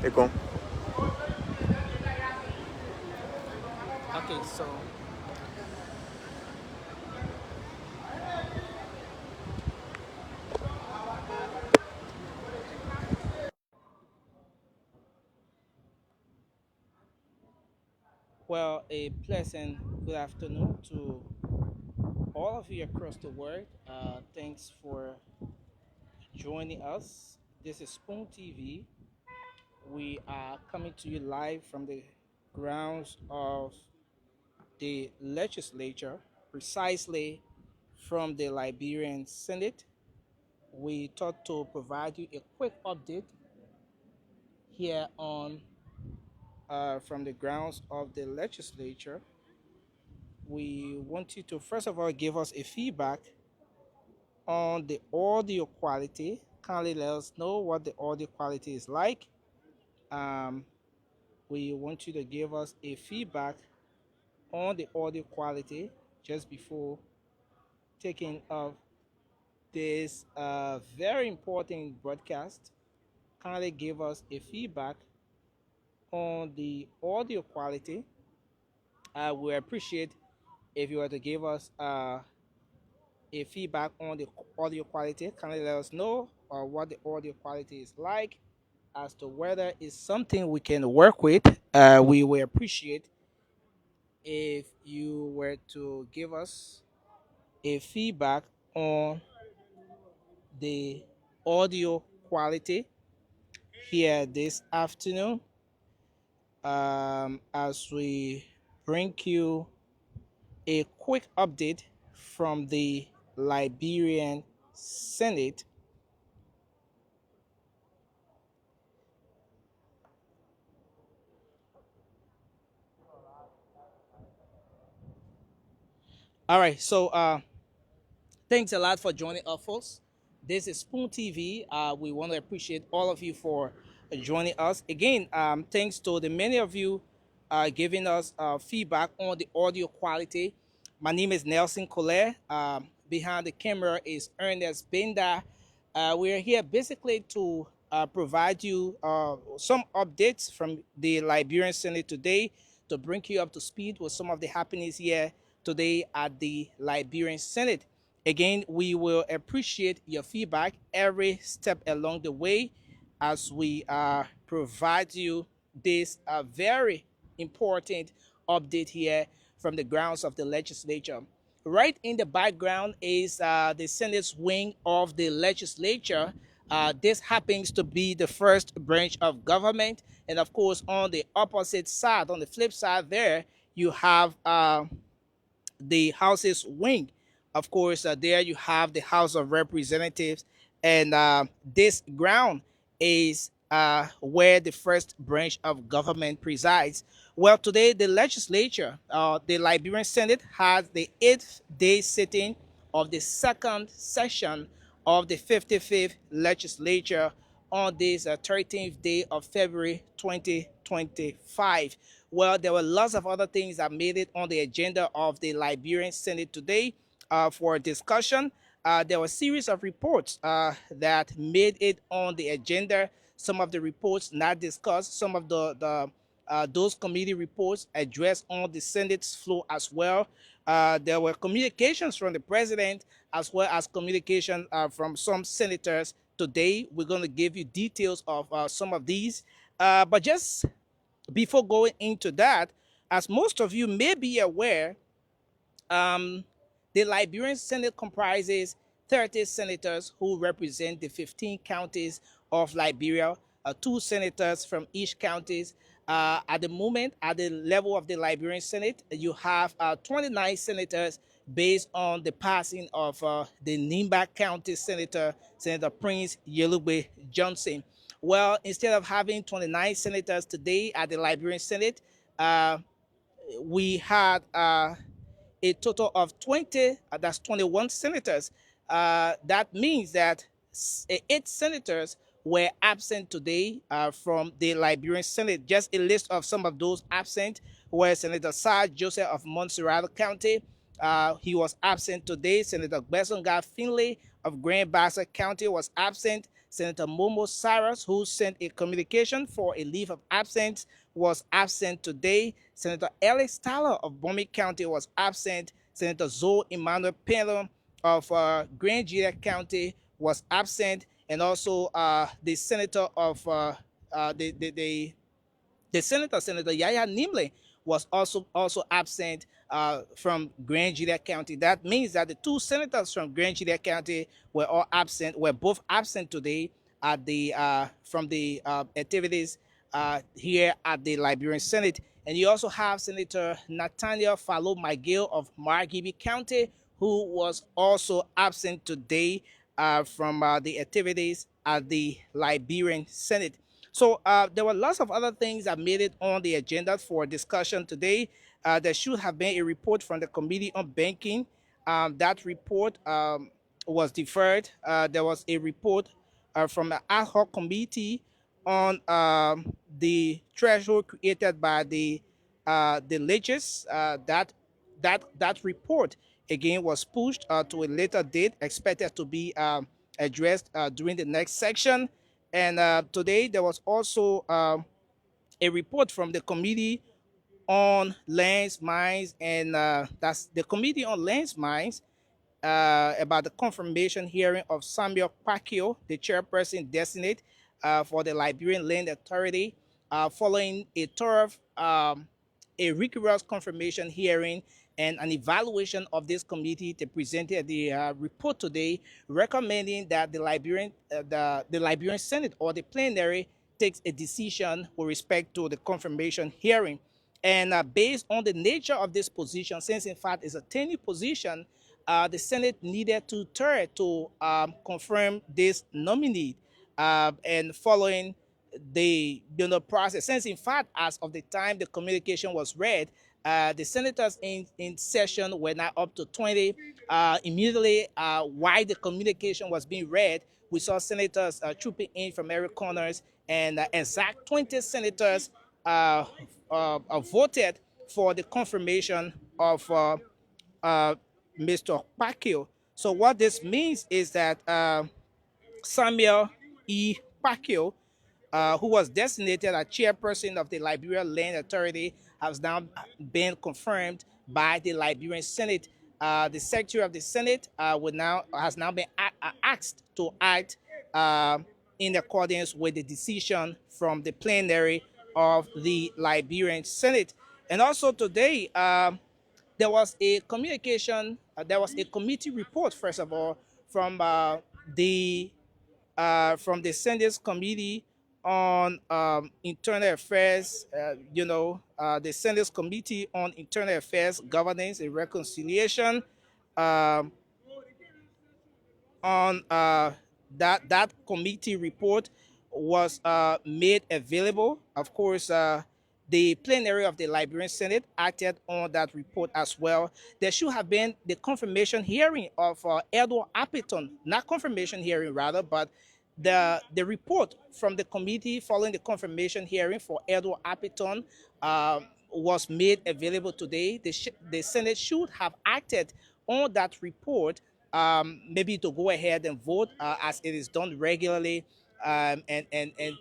Paco. Okay, so a pleasant good afternoon to all of you across the world. Thanks for joining us. This is Spoon TV. We are coming to you live from the grounds of the legislature, precisely from the Liberian Senate. We thought to provide you a quick update here on from the grounds of the legislature. We want you to first of all give us a feedback on the audio quality. Kindly let us know what the audio quality is like. Um, we want you to give us a feedback on the audio quality just before taking of this very important broadcast. Kindly give us a feedback on the audio quality. We appreciate if you were to give us a feedback on the audio quality. Kindly let us know what the audio quality is like, as to whether it's something we can work with. We will appreciate if you were to give us a feedback on the audio quality here this afternoon, as we bring you a quick update from the Liberian Senate. All right, so thanks a lot for joining us, folks. This is Spoon TV. We want to appreciate all of you for joining us. Again, thanks to the many of you giving us feedback on the audio quality. My name is Nelson Collet. Behind the camera is Ernest Benda. We are here basically to provide you some updates from the Liberian Senate today to bring you up to speed with some of the happenings here today at the Liberian Senate. Again, we will appreciate your feedback every step along the way as we provide you this very important update here from the grounds of the legislature. Right in the background is the Senate's wing of the legislature. This happens to be the first branch of government. And of course, on the opposite side, on the flip side, there, you have the House's wing. Of course, there you have the House of Representatives, and this ground is where the first branch of government presides. Well, today the legislature, the Liberian Senate, has the eighth day sitting of the second session of the 55th legislature on this 13th day of February 2025. Well, there were lots of other things that made it on the agenda of the Liberian Senate today for discussion. There were a series of reports that made it on the agenda. Some of the reports not discussed. Some of the those committee reports addressed on the Senate's floor as well. There were communications from the president as well as communication from some senators. Today, we're going to give you details of some of these. But just before going into that, as most of you may be aware, um, the Liberian Senate comprises 30 senators who represent the 15 counties of Liberia, two senators from each counties. At the moment, at the level of the Liberian Senate, you have 29 senators based on the passing of the Nimba County Senator, Senator Prince Yelugbe Johnson. Well, instead of having 29 senators today at the Liberian Senate, uh, we had a total of 20, that's 21 senators. That means that eight senators were absent today from the Liberian Senate. Just a list of some of those absent were Senator Sir Joseph of Montserrat County. He was absent today. Senator Besonga Finley of Grand Bassa County was absent. Senator Momo Cyrus, who sent a communication for a leave of absence, was absent today. Senator Alex Tyler of Bomi County was absent. Senator Zoe Emmanuel Pelo of Grand Julia County was absent, and also the senator of the senator, Senator Yaya Nimle, was also absent from Grand Julia County. That means that the two senators from Grand Julia County were both absent today at the from the activities here at the Liberian Senate. And you also have Senator Nathaniel Fallow Miguel of Margibi County, who was also absent today from the activities at the Liberian Senate. So there were lots of other things that made it on the agenda for discussion today. There should have been a report from the Committee on Banking. That report was deferred. There was a report from an ad hoc committee on the threshold created by the legis. That report again was pushed to a later date, expected to be addressed during the next section. And today there was also a report from the Committee on Lands, Mines, and that's the Committee on Lands, Mines, about the confirmation hearing of Samuel Paco, the chairperson designate for the Liberian Land Authority, following a thorough, a rigorous confirmation hearing and an evaluation of this committee. They presented the report today, recommending that the Liberian Senate or the plenary takes a decision with respect to the confirmation hearing. And based on the nature of this position, since in fact it's a tenure position, the Senate needed to turn to confirm this nominee. And following the process, since in fact as of the time the communication was read, the senators in session were now up to 20. Immediately while the communication was being read, we saw senators trooping in from every corners, and exact 20 senators voted for the confirmation of Mr. Paco. So what this means is that Samuel E. Paco, who was designated as chairperson of the Liberian Land Authority, has now been confirmed by the Liberian Senate. The Secretary of the Senate has now been asked to act in accordance with the decision from the plenary of the Liberian Senate. And also today, there was a there was a committee report, first of all, the Senate Committee on Internal Affairs, the Senate Committee on Internal Affairs, Governance and Reconciliation, um, on that committee report was made available. Of course, the plenary of the Liberian Senate acted on that report as well. There should have been the confirmation hearing of Edward Appleton, not confirmation hearing rather, but the report from the committee following the confirmation hearing for Edward Appleton was made available today. The Senate should have acted on that report, maybe to go ahead and vote as it is done regularly, and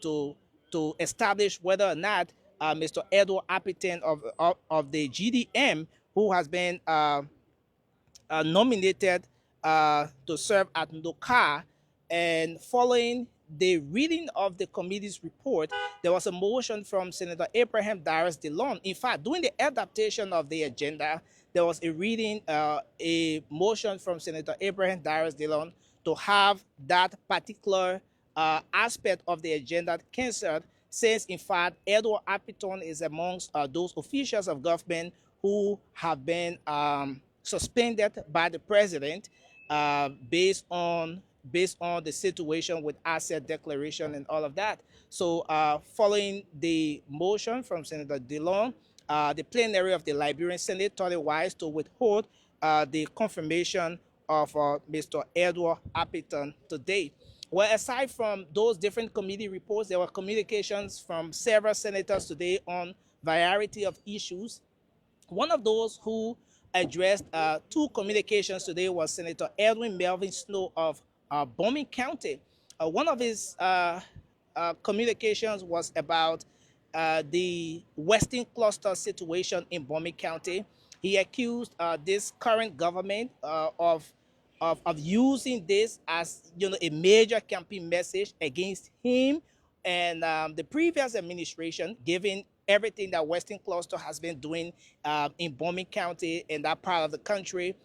to establish whether or not Mr. Edward Appleton of the GDM, who has been nominated to serve at Noka. And following the reading of the committee's report, there was a motion from Senator Abraham Darius DeLon. In fact, during the adaptation of the agenda, there was a motion from Senator Abraham Darius DeLon to have that particular aspect of the agenda cancelled, since in fact Edward Appleton is amongst those officials of government who have been suspended by the president based on the situation with asset declaration and all of that. So following the motion from Senator DeLong, the plenary of the Liberian Senate thought it wise to withhold the confirmation of Mr. Edward Appleton today. Well, aside from those different committee reports, there were communications from several senators today on variety of issues. One of those who addressed two communications today was Senator Edwin Melvin Snow of Bomi County. one of his communications was about the Western Cluster situation in Bomi County. He accused this current government of using this as a major campaign message against him and the previous administration, given everything that Western Cluster has been doing in Bomi County and that part of the country.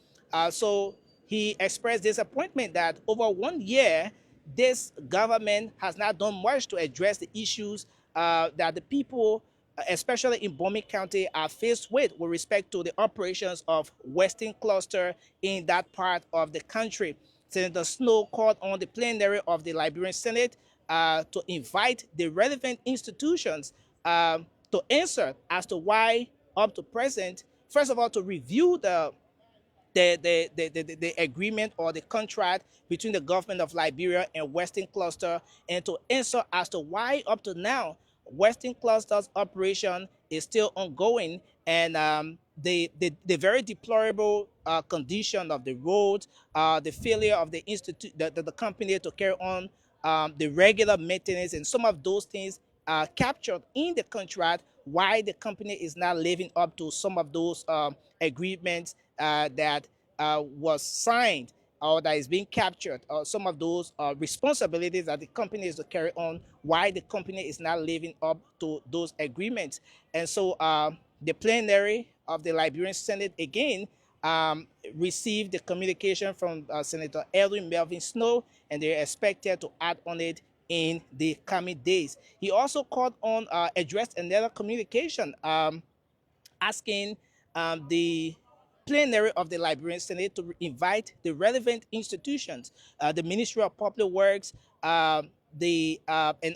So he expressed disappointment that over 1 year, this government has not done much to address the issues that the people, especially in Bomi County, are faced with respect to the operations of Western Cluster in that part of the country. Senator Snow called on the plenary of the Liberian Senate to invite the relevant institutions to answer as to why, up to present, first of all, to review the agreement or the contract between the government of Liberia and Western Cluster, and to answer as to why up to now Western Cluster's operation is still ongoing, and the very deplorable condition of the road, the failure of the institute, the company to carry on the regular maintenance, and some of those things captured in the contract, why the company is not living up to some of those agreements that was signed or that is being captured, or some of those responsibilities that the company is to carry on, why the company is not living up to those agreements. And so the plenary of the Liberian Senate again received the communication from Senator Edwin Melvin Snow, and they're expected to act on it in the coming days. He also called on, addressed another communication asking the plenary of the Liberian Senate to invite the relevant institutions, the Ministry of Public Works, and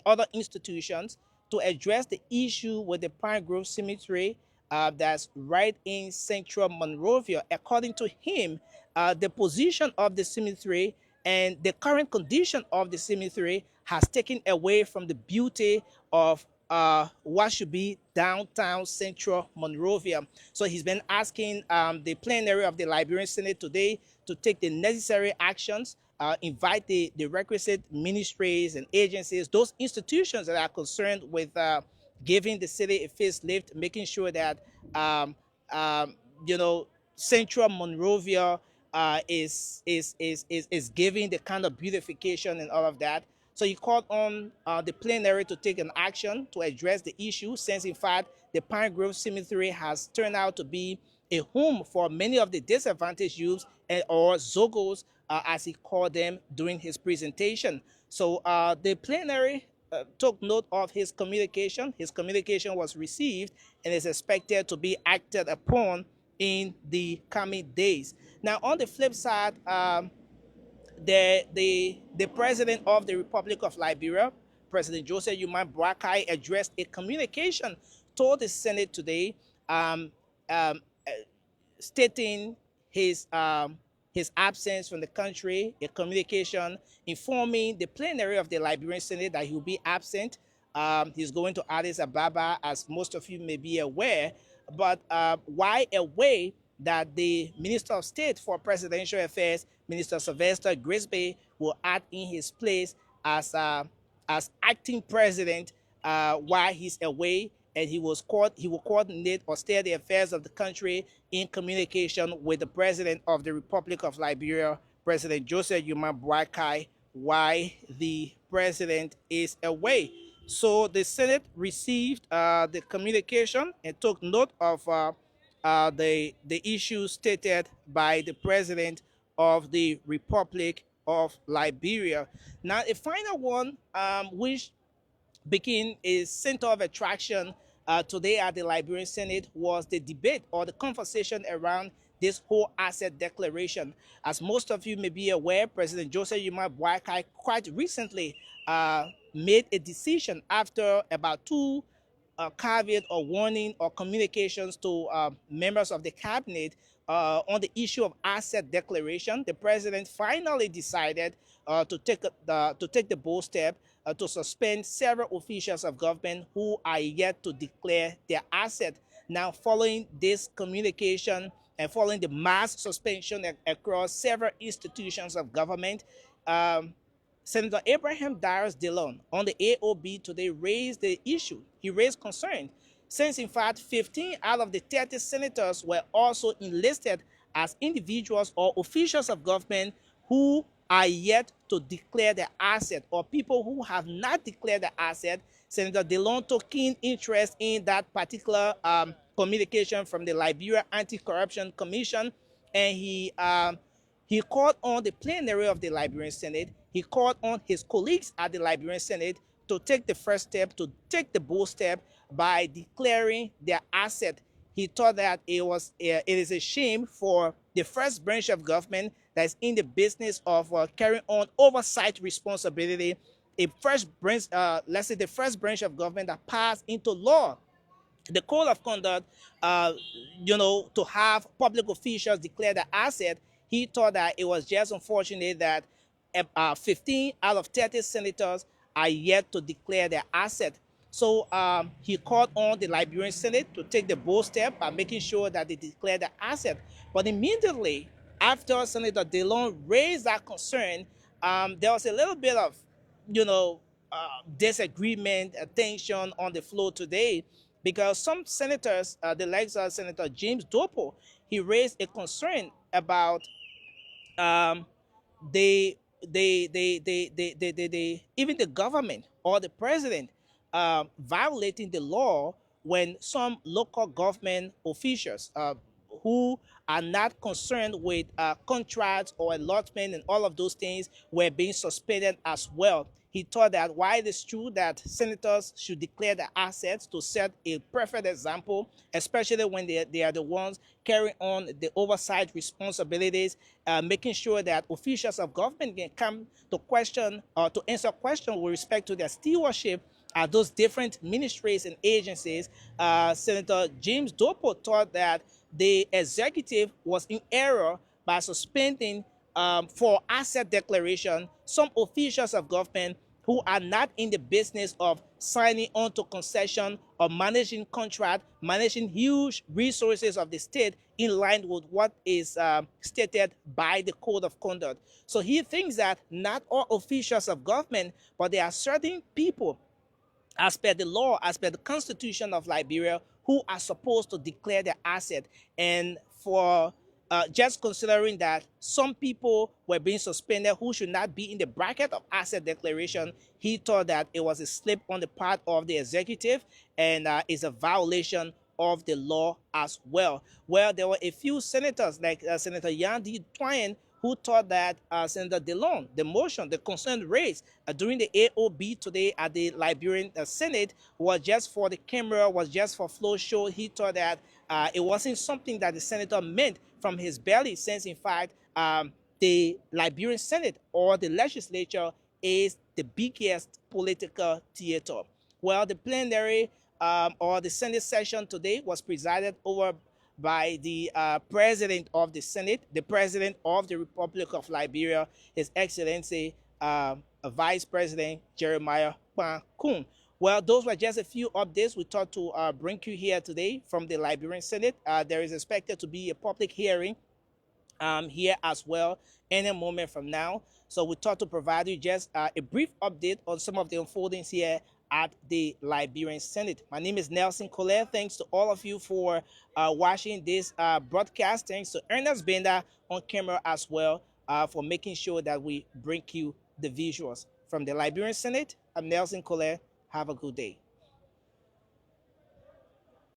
other institutions to address the issue with the Pine Grove Cemetery that's right in central Monrovia. According to him, the position of the cemetery and the current condition of the cemetery has taken away from the beauty of what should be downtown central Monrovia. So he's been asking the plenary of the Liberian Senate today to take the necessary actions, invite the requisite ministries and agencies, those institutions that are concerned with giving the city a facelift, making sure that um, um, you know central Monrovia is giving the kind of beautification and all of that. So he called on the plenary to take an action to address the issue, since in fact the Pine Grove Cemetery has turned out to be a home for many of the disadvantaged youths, and or Zogos, as he called them during his presentation. So the plenary took note of his communication. His communication was received and is expected to be acted upon in the coming days. Now, on the flip side, the president of the Republic of Liberia, President Joseph Yuma Boakai, addressed a communication to the Senate today, um, um, stating his um, his absence from the country, a communication informing the plenary of the Liberian Senate that he will be absent. He's going to Addis Ababa, as most of you may be aware. But why away that the Minister of State for Presidential Affairs, Minister Sylvester Grisby, will act in his place as acting president while he's away, and he will coordinate or steer the affairs of the country in communication with the president of the Republic of Liberia, President Joseph Yuma Boakai, while the president is away. So the Senate received the communication and took note of the issues stated by the president of the Republic of Liberia. Now, a final one, which became a center of attraction today at the Liberian Senate, was the debate or the conversation around this whole asset declaration. As most of you may be aware, President Joseph Yuma Boakai quite recently made a decision after about two caveat or warning or communications to members of the cabinet on the issue of asset declaration. The president finally decided to take the bold step to suspend several officials of government who are yet to declare their asset. Now, following this communication and following the mass suspension across several institutions of government, um, Senator Abraham Darius Dillon on the AOB today raised the issue. He raised concern since, in fact, 15 out of the 30 senators were also enlisted as individuals or officials of government who are yet to declare their asset, or people who have not declared their asset. Senator Dillon took keen interest in that particular communication from the Liberia Anti-Corruption Commission, and he called on the plenary of the Liberian Senate. He called on his colleagues at the Liberian Senate to take the first step, to take the bold step by declaring their asset. He thought that it is a shame for the first branch of government that is in the business of carrying on oversight responsibility. Let's say the first branch of government that passed into law the code of conduct, to have public officials declare the asset. He thought that it was just unfortunate that 15 out of 30 senators are yet to declare their asset. So he called on the Liberian Senate to take the bold step by making sure that they declare the asset. But immediately after Senator Dillon raised that concern, there was a little bit of, disagreement, tension on the floor today, because some senators, the likes of Senator James Dopo, he raised a concern about um, they, even the government or the president violating the law when some local government officials who are not concerned with contracts or allotment and all of those things were being suspended as well. He thought that while it is true that senators should declare their assets to set a perfect example, especially when they are the ones carrying on the oversight responsibilities, making sure that officials of government can come to question or to answer questions with respect to their stewardship at those different ministries and agencies. Senator James Dopo thought that the executive was in error by suspending for asset declaration some officials of government who are not in the business of signing on to concession or managing contract, managing huge resources of the state in line with what is stated by the code of conduct. So he thinks that not all officials of government, but there are certain people as per the law, as per the constitution of Liberia, who are supposed to declare their asset. And for just considering that some people were being suspended who should not be in the bracket of asset declaration, he thought that it was a slip on the part of the executive and is a violation of the law as well. Well, there were a few senators like Senator Yandi Twine who thought that Senator Dillon, the motion, the concern raised during the AOB today at the Liberian Senate was just for the camera, was just for flow show. He thought that it wasn't something that the senator meant from his belly, since in fact the Liberian Senate or the legislature is the biggest political theater. Well, the plenary or the Senate session today was presided over by the president of the Senate, the president of the Republic of Liberia, His Excellency Vice President Jeremiah Paco. Well, those were just a few updates we thought to bring you here today from the Liberian Senate. There is expected to be a public hearing here as well any moment from now. So we thought to provide you just a brief update on some of the unfoldings here at the Liberian Senate. My name is Nelson Colette. Thanks to all of you for watching this broadcast. Thanks to Ernest Bender on camera as well for making sure that we bring you the visuals. From the Liberian Senate, I'm Nelson Colette. Have a good day.